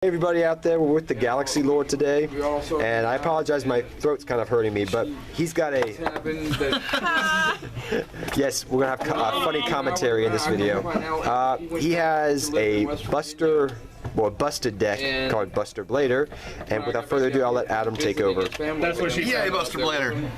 Hey everybody out there, we're with the Galaxy Lord today, and I apologize, my throat's kind of hurting me, but he's got a... Yes, we're going to have funny commentary in this video. He has a busted deck called Buster Blader, and without further ado, I'll let Adam take over. That's what she said. Yay, Buster Blader.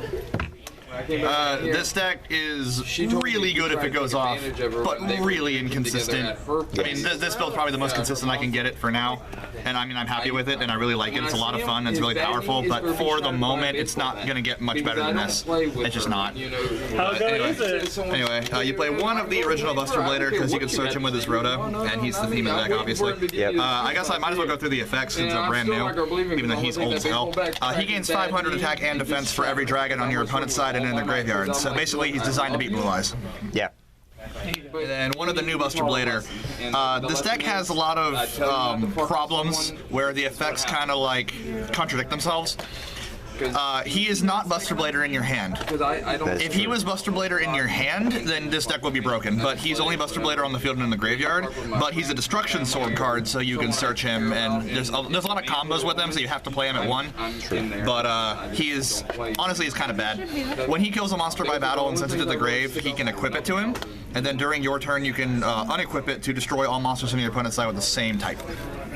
This deck is really good if it goes off, but really inconsistent. I mean, this build's probably the most consistent I can get it for now, and I mean, I'm happy with it, and I really like it. It's a lot of fun, it's really powerful, but for the moment, it's not going to get much better than this. It's just not. Anyway, you play one of the original Buster Blader, because you can search him with his Rhoda, and he's the theme of the deck, obviously. Yep. I guess I might as well go through the effects, since they're brand new, even though he's old as hell. He gains 500 attack and defense for every dragon on your opponent's side and in the graveyard. So basically, he's designed to beat Blue Eyes. Yeah. And one of the new Buster Blader. This deck has a lot of problems where the effects kind of like contradict themselves. He is not Buster Blader in your hand. If he was Buster Blader in your hand, then this deck would be broken. But he's only Buster Blader on the field and in the graveyard. But he's a Destruction Sword card, so you can search him. And there's a lot of combos with him, so you have to play him at one. But he is, honestly, he's kind of bad. When he kills a monster by battle and sends it to the grave, he can equip it to him. And then during your turn, you can unequip it to destroy all monsters on your opponent's side with the same type.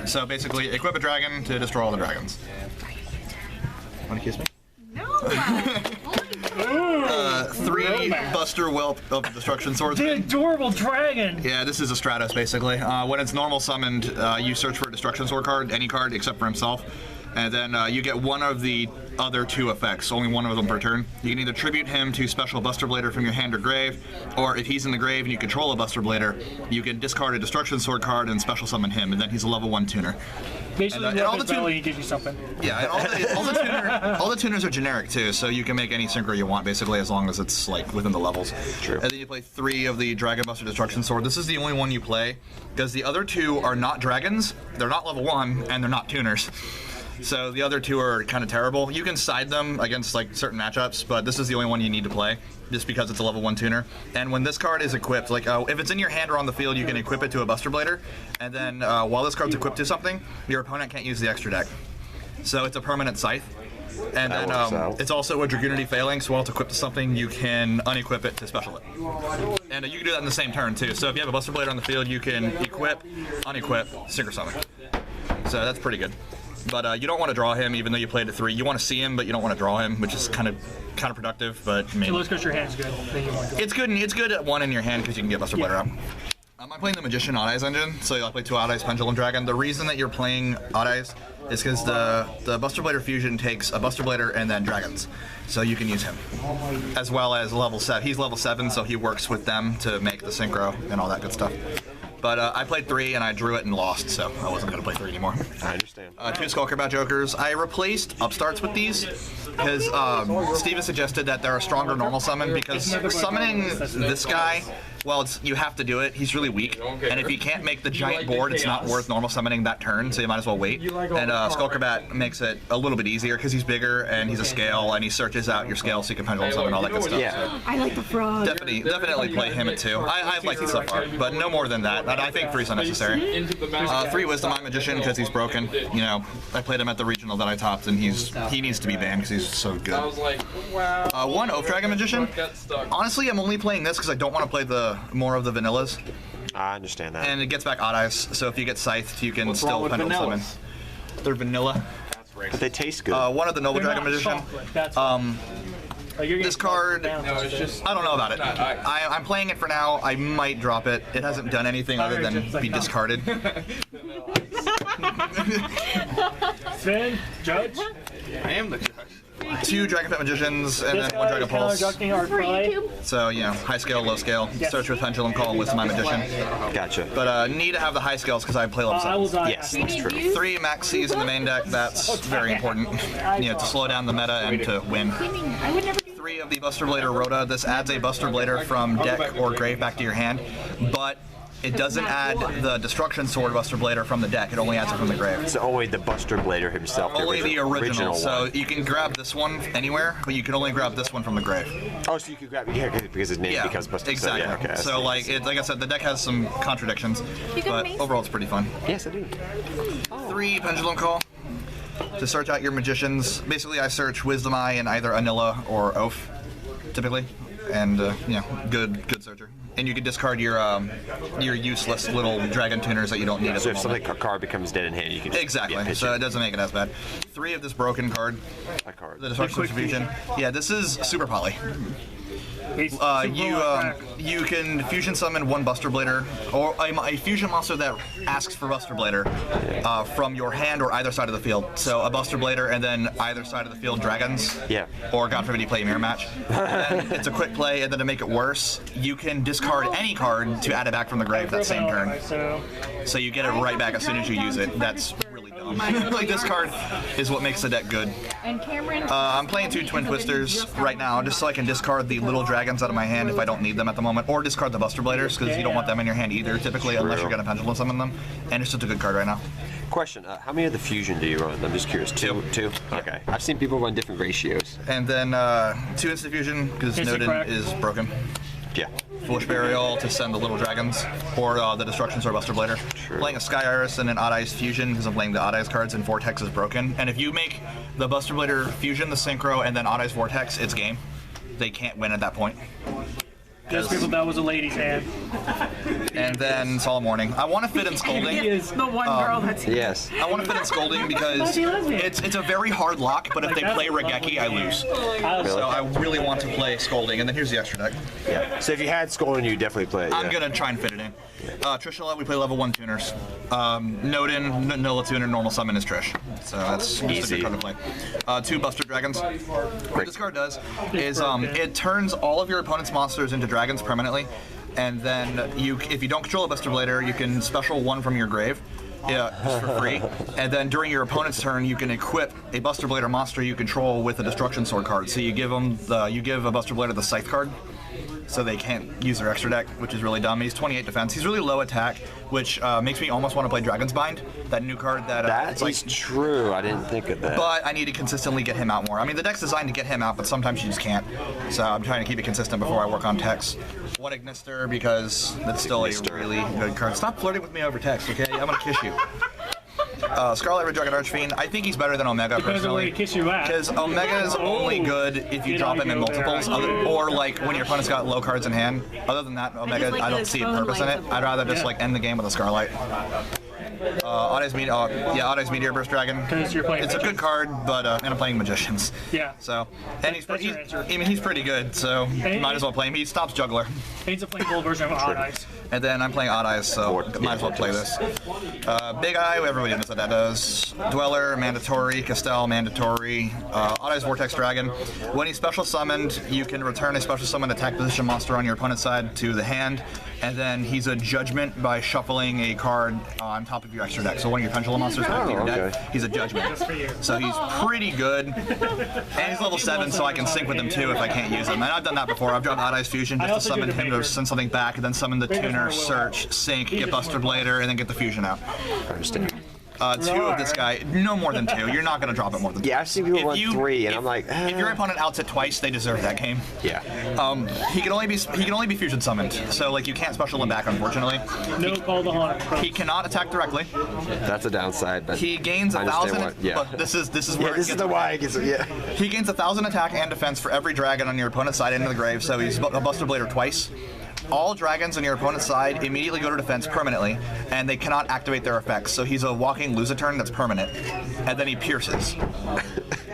So basically, equip a dragon to destroy all the dragons. Want to kiss me? No! 3 Buster Whelp of Destruction Swords. The adorable dragon! Yeah, this is a Stratos, basically. When it's normal summoned, you search for a Destruction Sword card, any card except for himself, and then you get one of the other 2 effects, only one of them per turn. You can either tribute him to special Buster Blader from your hand or grave, or if he's in the grave and you control a Buster Blader, you can discard a Destruction Sword card and special summon him, and then he's a level 1 tuner. Basically, and all the he gives you something. Yeah, and all the tuners are generic too, so you can make any synchro you want basically, as long as it's like within the levels. True. And then you play 3 of the Dragon Buster Destruction Sword. This is the only one you play because the other 2 are not dragons, they're not level 1, and they're not tuners. So the other 2 are kind of terrible. You can side them against like certain matchups, but this is the only one you need to play, just because it's a level 1 tuner. And when this card is equipped, like if it's in your hand or on the field, you can equip it to a Buster Blader, and then while this card's equipped to something, your opponent can't use the extra deck. So it's a permanent Scythe. And then it's also a Dragoonity Failing, so while it's equipped to something, you can unequip it to special it. And you can do that in the same turn too. So if you have a Buster Blader on the field, you can equip, unequip, Synchro Summon. So that's pretty good. But you don't want to draw him, even though you played at 3. You want to see him, but you don't want to draw him, which is kind of counterproductive. But I mean, So because your hand's good, then you want to. it's good. It's good at 1 in your hand because you can get Buster Blader out. I'm playing the Magician Odd Eyes engine, so I play 2 Odd Eyes Pendulum Dragon. The reason that you're playing Odd Eyes is because the Buster Blader fusion takes a Buster Blader and then dragons, so you can use him as well as level 7. He's level 7, so he works with them to make the synchro and all that good stuff. But I played 3 and I drew it and lost, so I wasn't going to play 3 anymore. I understand. 2 Skulker Bat Jokers. I replaced Upstarts with these because Steven suggested that they're a stronger normal summon because summoning this guy, well, you have to do it. He's really weak, and if you can't make the giant board, it's not worth normal summoning that turn, so you might as well wait. And Skulker Bat makes it a little bit easier because he's bigger and he's a scale, and he searches out your scale so you can pendulum summon all that good stuff. Yeah. I like the frog. Definitely play him at 2. I've liked it so far, but no more than that. I think 3's unnecessary. 3 Wisdom Eye Magician because he's broken. You know, I played him at the regional that I topped, and he needs to be banned because he's so good. 1 Oath Dragon Magician. Honestly, I'm only playing this because I don't want to play more of the vanillas. I understand that. And it gets back Odd Eyes, so if you get Scythed, you can still pendulum summon. They're vanilla. But they taste good. 1 of the Noble Dragon Magician. This card, I don't know about it. I'm playing it for now. I might drop it. It hasn't done anything other than be discarded. Finn, Judge? I am the judge. 2 Dragon Pet Magicians and then 1 Dragon Pulse. So, you know, high scale, low scale. Search with Pendulum Call, Wisdom Eye Magician. Gotcha. But need to have the high scales because I play level 7. Yes, that's true. 3 Max C's in the main deck. That's very important. You know, to slow down the meta and to win. 3 of the Buster Blader Rhoda. This adds a Buster Blader from deck or grave back to your hand, but It doesn't add the Destruction Sword Buster Blader from the deck. It only adds it from the grave. So only the Buster Blader himself. Only the original. So one. you can grab this one anywhere, but you can only grab this one from the grave. Oh, so you could grab because his name becomes Buster. Exactly. So, yeah, okay, so like I said, the deck has some contradictions, but overall it's pretty fun. Yes, I do. 3 Pendulum Call to search out your magicians. Basically, I search Wisdom Eye in either Anilla or Oath, typically, and good searcher. And you can discard your useless little dragon tuners that you don't need. So if something card becomes dead in hand, you can exactly. So it doesn't make it as bad. 3 of this broken card. A card. The Destruction Fusion. Yeah, this is super poly. You can fusion summon 1 Buster Blader, or a fusion monster that asks for Buster Blader from your hand or either side of the field. So a Buster Blader and then either side of the field dragons. Yeah. Or God forbid you play a mirror match. And then it's a quick play, and then to make it worse, you can discard any card to add it back from the grave that same turn. So you get it right back as soon as you use it. That's really dumb. Like this card is what makes the deck good. I'm playing 2 Twin Twisters right now, just so I can discard the little dragons out of my hand if I don't need them at the moment, or discard the Buster Bladers because you don't want them in your hand either, typically, unless you're going to pendulum summon them. And it's just a good card right now. Question: how many of the fusion do you run? I'm just curious. 2. Okay. I've seen people run different ratios. And then 2 Instant Fusion because Snowden is broken. Yeah. Foolish Burial to send the little dragons, or the Destruction Sword Buster Blader. Sure. Playing a Sky Iris and an Odd Eyes Fusion because I'm playing the Odd Eyes cards, and Vortex is broken. And if you make the Buster Blader Fusion, the Synchro, and then Odd Eyes Vortex, it's game. They can't win at that point. Just people, that was a lady's hand. And then Solemn Warning. I want to fit in Scolding. He is the one girl that's Yes. I want to fit in Scolding because it's a very hard lock, but if they play Regeki, I lose. So I really want to play Scolding, and then here's the extra deck. Yeah. So if you had Scolding, you definitely play it. Yeah. I'm going to try and fit it in. Trishula, we play level 1 tuners. Nodin, Nola tuner, normal summon is Trish. So that's just easy. a good card to play. 2 Buster Dragons. What this card does is it turns all of your opponent's monsters into dragons permanently, and then if you don't control a Buster Blader, you can special 1 from your grave. Yeah, just for free. And then during your opponent's turn, you can equip a Buster Blader monster you control with a Destruction Sword card. So you give a Buster Blader the Scythe card, so they can't use their extra deck, which is really dumb. He's 28 defense. He's really low attack, which makes me almost want to play Dragon's Bind, that new card that... That is true. I didn't think of that. But I need to consistently get him out more. I mean, the deck's designed to get him out, but sometimes you just can't. So I'm trying to keep it consistent before I work on text. 1 Ignister, because that's still a really good card. Stop flirting with me over text, okay? I'm going to kiss you. Scarlet Red Dragon Archfiend. I think he's better than Omega personally. Because Omega is only good if you drop him in multiples, or like when your opponent's got low cards in hand. Other than that, Omega, I don't see a purpose in it. I'd rather just like end the game with a Scarlight. Odd Eyes Meteor Burst Dragon. It's a good card, but and I'm playing Magicians. Yeah. So, and he's pretty good. So might as well play him. He stops Juggler. He's a plain gold version of Odd Eyes. And then I'm playing Odd Eyes, so might as well play this. Big Eye, everybody knows what that does. Dweller, mandatory. Castell, mandatory. Odd Eyes Vortex Dragon. When he's special summoned, you can return a special summoned attack position monster on your opponent's side to the hand. And then he's a Judgment by shuffling a card on top of your extra deck. So one of your Pendulum monsters back to your deck, he's a Judgment. So he's pretty good. And he's level 7, so I can sync with him too if I can't use him. And I've done that before. I've dropped Odd Eyes Fusion just to summon him to send something back, and then summon the tuner, search, sync, get Buster Blader, and then get the fusion out. I understand. 2 of this guy, no more than 2. You're not going to drop it more than 2. Yeah, I've seen people run 3, and I'm like, if your opponent outs it twice, they deserve that game. Yeah. He can only be fusion summoned, so like you can't special him back, unfortunately. No call to Haunter. He cannot attack directly. That's a downside, but he gains 1,000. Yeah. This is where this is the why it gets. Yeah. He gains 1,000 attack and defense for every dragon on your opponent's side into the grave, so he's a Buster Blader twice. All dragons on your opponent's side immediately go to defense permanently, and they cannot activate their effects. So he's a walking lose a turn that's permanent, and then he pierces.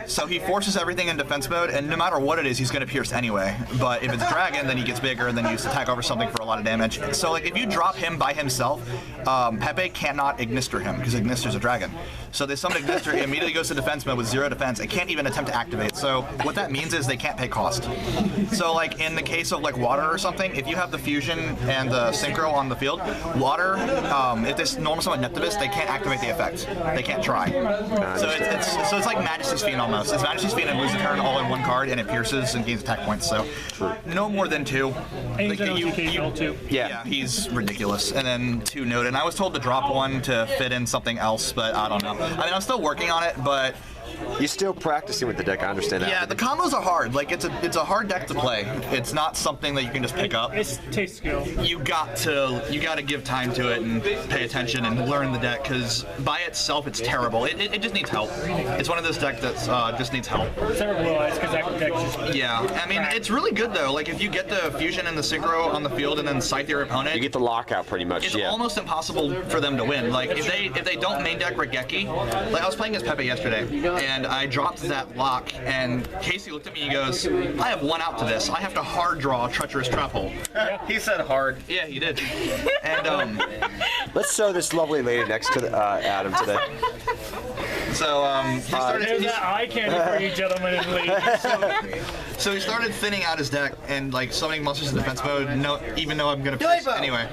So he forces everything in defense mode, and no matter what it is, he's going to pierce anyway. But if it's dragon, then he gets bigger, and then you just attack over something for a lot of damage. So like if you drop him by himself, Pepe cannot Ignister him, because Ignister's a dragon. So they summon Ignister, he immediately goes to defense mode with 0 defense. It can't even attempt to activate. So what that means is they can't pay cost. So like in the case of like water or something, if you have the the fusion and the synchro on the field, water, if this normal summon Neptibus, they can't activate the effect. They can't try. So it's like Majesty's Fiend almost. It's Majesty's Fiend and lose the turn all in one card, and it pierces and gains attack points. So no more than 2. And he's an OTK build too. Yeah, he's ridiculous. And then 2 Node. And I was told to drop 1 to fit in something else, but I don't know. I mean, I'm still working on it, but You're still practicing with the deck, I understand that. yeah, the combos are hard. Like it's a hard deck to play. It's not something that you can just pick up. It's taste skill. You got to give time to it and pay attention and learn the deck, because by itself it's terrible. It just needs help. It's one of those decks that just needs help. Several blue eyes because that deck is just. Yeah, I mean it's really good though. Like if you get the fusion and the synchro on the field and then scythe your opponent, You get the lockout pretty much, it's yeah. almost impossible for them to win. Like if they don't main deck Regeki, like I was playing as Pepe yesterday, and I dropped that lock, and Casey looked at me and he goes, I have 1 out to this. I have to hard draw a treacherous trap hole. He said hard. Yeah, he did. And Let's show this lovely lady next to Adam today. so he started. There's that eye candy for you gentlemen and ladies. So he started thinning out his deck and like summoning monsters in defense mode. No, even though I'm gonna piss anyway,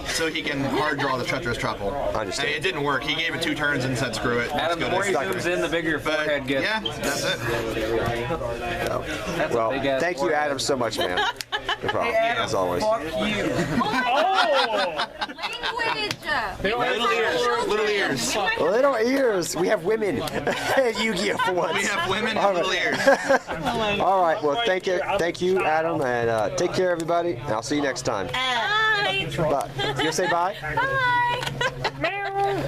so he can hard draw the treacherous trap hole. I understand. And it didn't work. He gave it 2 turns and said screw it. Adam, the more he zooms in, the bigger your But forehead gets. yeah, that's it. That's Well, a big ass thank you, forehead. Adam, so much, man. No problem, as always. Fuck you. Oh! Language. Little ears. Little ears. We have women. Yu-Gi-Oh for once. We have women All and right. little ears. All right. Well, thank you, Adam, and take care, everybody. And I'll see you next time. Bye. Bye. You gonna say bye? Bye.